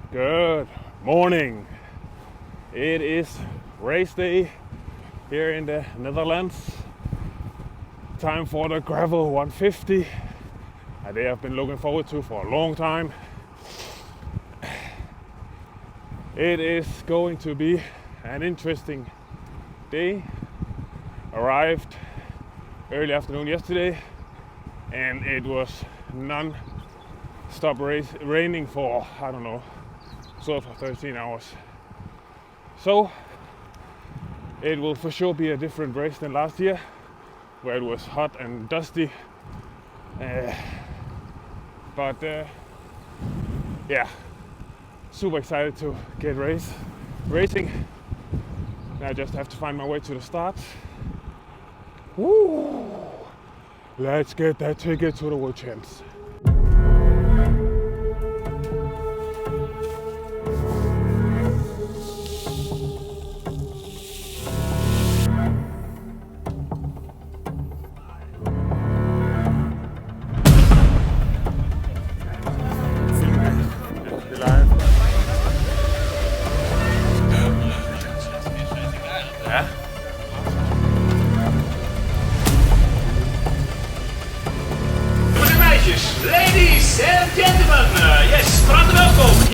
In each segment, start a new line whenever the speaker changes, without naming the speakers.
Good morning. It is race day here in the Netherlands. Time for the Gravel 150. A day I've been looking forward to for a long time. It is going to be an interesting day. Arrived early afternoon yesterday and it was non-stop raining for, I don't know, 12 or 13 hours. So it will for sure be a different race than last year, where it was hot and dusty. But yeah, super excited to get racing. Now I just have to find my way to the start. Woo! Let's get that ticket to the World Champs.
Ladies and gentlemen, yes, van harte welkom.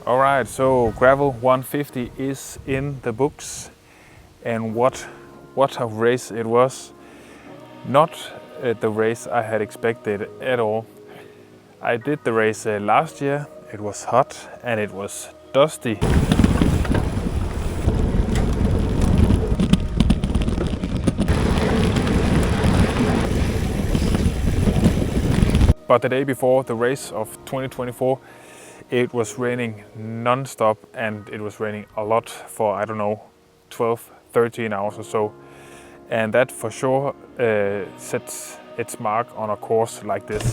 Alright, so Gravel 150 is in the books, and what a race it was. Not the race I had expected at all. I did the race last year, it was hot and it was dusty. But the day before the race of 2024, it was raining non-stop and it was raining a lot for, I don't know, 12, 13 hours or so. And that for sure sets its mark on a course like this.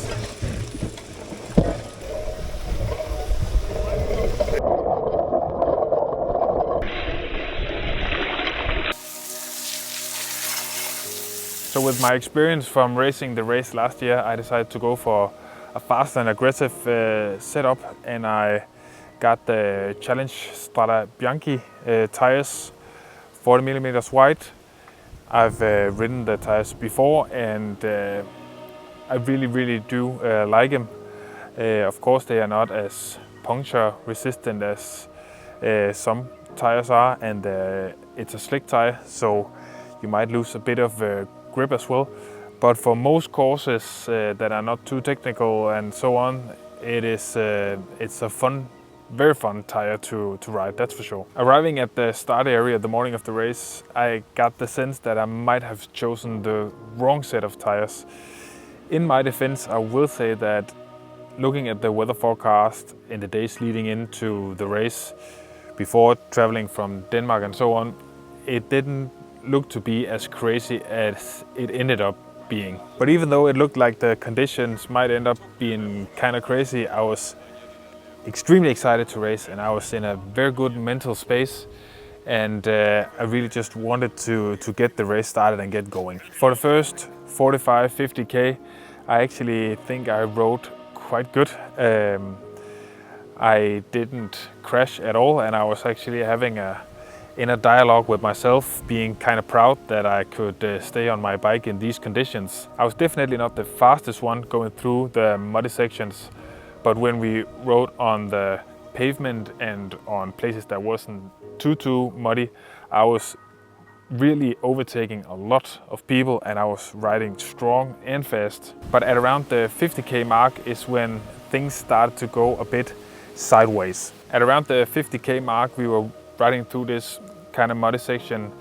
So with my experience from racing the race last year, I decided to go for a fast and aggressive setup, and I got the Challenge Strada Bianchi tires, 40 millimeters wide. I've ridden the tires before, and I really do like them. Of course, they are not as puncture resistant as some tires are, and it's a slick tire, so you might lose a bit of grip as well. But for most courses that are not too technical and so on, it's a very fun tire to ride, that's for sure. Arriving at the start area the morning of the race, I got the sense that I might have chosen the wrong set of tires. In my defense, I will say that looking at the weather forecast in the days leading into the race, before traveling from Denmark and so on, it didn't look to be as crazy as it ended up being. But even though it looked like the conditions might end up being kind of crazy, I was extremely excited to race, and I was in a very good mental space, and I really just wanted to get the race started and get going. For the first 45-50k, I actually think I rode quite good. I didn't crash at all, and I was actually having in a dialogue with myself, being kind of proud that I could stay on my bike in these conditions. I was definitely not the fastest one going through the muddy sections, but when we rode on the pavement and on places that wasn't too muddy, I was really overtaking a lot of people, and I was riding strong and fast. But at around the 50k mark is when things started to go a bit sideways. At around the 50k mark, we were riding through this kind of muddy section,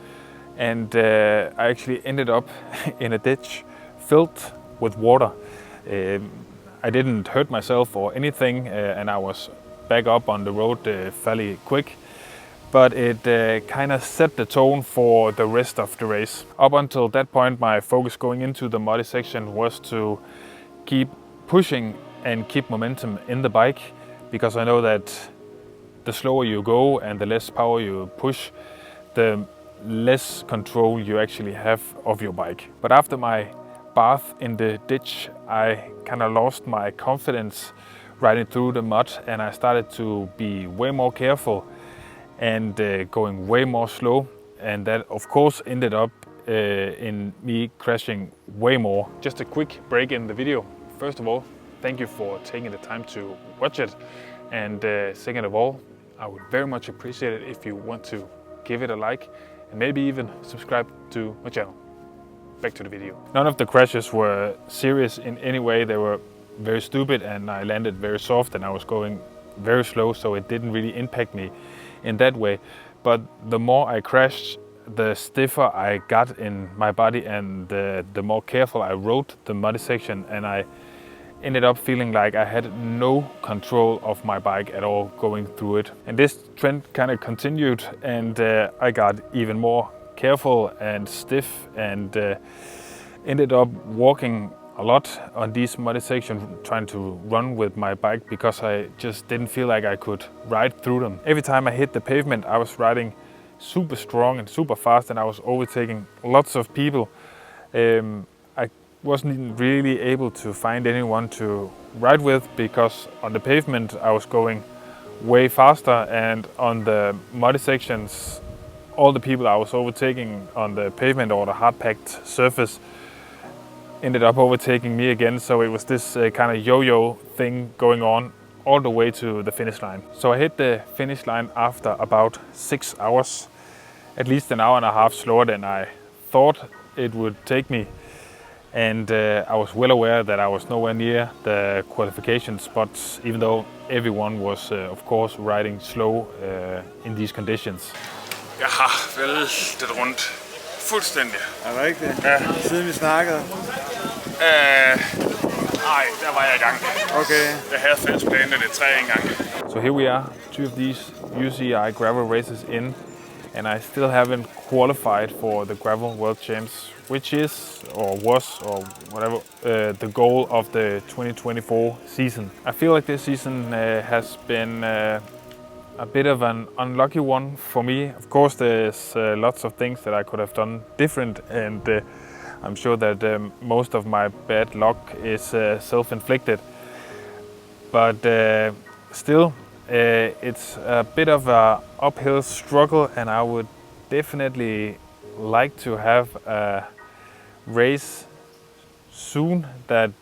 and I actually ended up in a ditch filled with water. I didn't hurt myself or anything, and I was back up on the road fairly quick, but it kind of set the tone for the rest of the race. Up until that point, my focus going into the muddy section was to keep pushing and keep momentum in the bike, because I know that the slower you go and the less power you push, the less control you actually have of your bike. But after my bath in the ditch, I kind of lost my confidence riding through the mud, and I started to be way more careful and going way more slow, and that of course ended up in me crashing way more. Just a quick break in the video. First of all, thank you for taking the time to watch it, and second of all, I would very much appreciate it if you want to give it a like and maybe even subscribe to my channel. Back to the video. None of the crashes were serious in any way. They were very stupid, and I landed very soft, and I was going very slow, so it didn't really impact me in that way. But the more I crashed, the stiffer I got in my body, and the more careful I rode the muddy section, and I ended up feeling like I had no control of my bike at all going through it. And this trend kind of continued, and I got even more careful and stiff, and ended up walking a lot on these muddy sections, trying to run with my bike, because I just didn't feel like I could ride through them. Every time I hit the pavement, I was riding super strong and super fast, and I was overtaking lots of people. I wasn't really able to find anyone to ride with, because on the pavement I was going way faster, and on the muddy sections all the people I was overtaking on the pavement or the hard-packed surface ended up overtaking me again. So it was this kind of yo-yo thing going on all the way to the finish line. So I hit the finish line after about 6 hours, at least an hour and a half slower than I thought it would take me. And I was well aware that I was nowhere near the qualification spots, even though everyone was of course riding slow in these conditions. Jeg har væltet rundt fuldstændig.
Er det rigtigt?
Ja.
Siden vi snakkede?
Nej, der var jeg i gang.
Okay.
Jeg havde fælles plantet det 3 gange. So here we are, 2 of these UCI Gravel Races in. and I still haven't qualified for the Gravel World Champs, which is, or was, or whatever, the goal of the 2024 season. I feel like this season has been a bit of an unlucky one for me. Of course, there's lots of things that I could have done different, and I'm sure that most of my bad luck is self-inflicted. But still, it's a bit of an uphill struggle, and I would definitely like to have a race soon that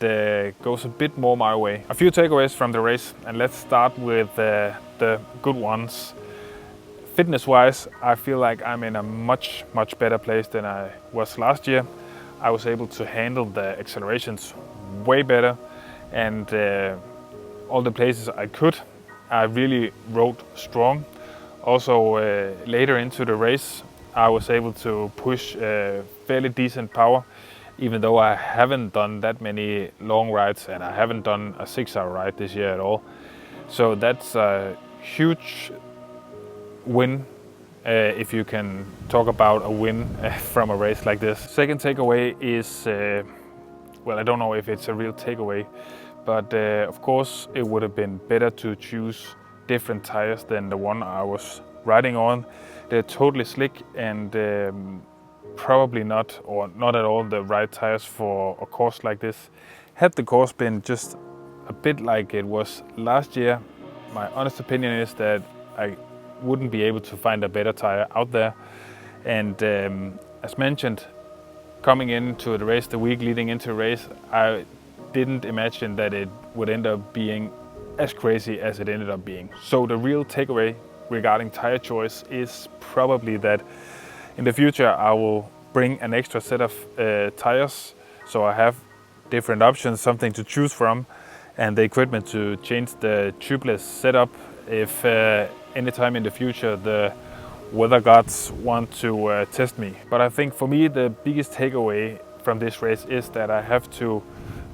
goes a bit more my way. A few takeaways from the race, and let's start with the good ones. Fitness-wise, I feel like I'm in a much better place than I was last year. I was able to handle the accelerations way better, and all the places I could, I really rode strong. Also, later into the race, I was able to push fairly decent power, even though I haven't done that many long rides, and I haven't done a 6-hour ride this year at all. So that's a huge win, if you can talk about a win from a race like this. Second takeaway is, well, I don't know if it's a real takeaway, but of course it would have been better to choose different tires than the one I was riding on. They're totally slick and probably not, or not at all, the right tires for a course like this. Had the course been just a bit like it was last year, my honest opinion is that I wouldn't be able to find a better tire out there. And as mentioned, coming into the race, the week leading into the race, I didn't imagine that it would end up being as crazy as it ended up being. So the real takeaway regarding tire choice is probably that in the future I will bring an extra set of tires, so I have different options, something to choose from, and the equipment to change the tubeless setup if anytime in the future the weather gods want to test me. But I think for me the biggest takeaway from this race is that I have to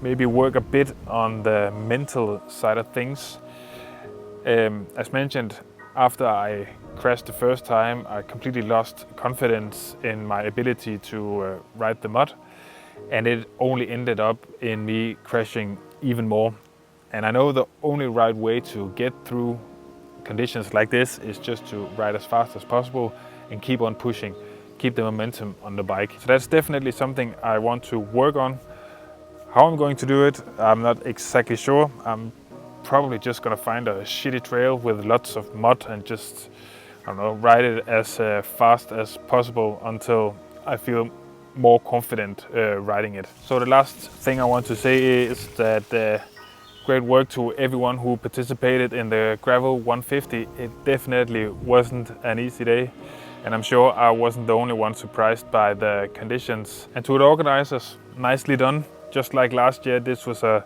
maybe work a bit on the mental side of things. As mentioned, after I crashed the first time, I completely lost confidence in my ability to ride the mud, and it only ended up in me crashing even more. And I know the only right way to get through conditions like this is just to ride as fast as possible and keep on pushing, keep the momentum on the bike. So that's definitely something I want to work on. How I'm going to do it, I'm not exactly sure. I'm probably just gonna find a shitty trail with lots of mud and just, I don't know, ride it as fast as possible until I feel more confident riding it. So the last thing I want to say is that great work to everyone who participated in the Gravel 150. It definitely wasn't an easy day, and I'm sure I wasn't the only one surprised by the conditions. And to the organizers, nicely done. Just like last year, this was a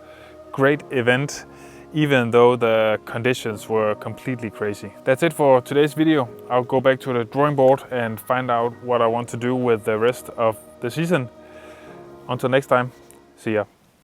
great event, even though the conditions were completely crazy. That's it for today's video. I'll go back to the drawing board and find out what I want to do with the rest of the season. Until next time, see ya.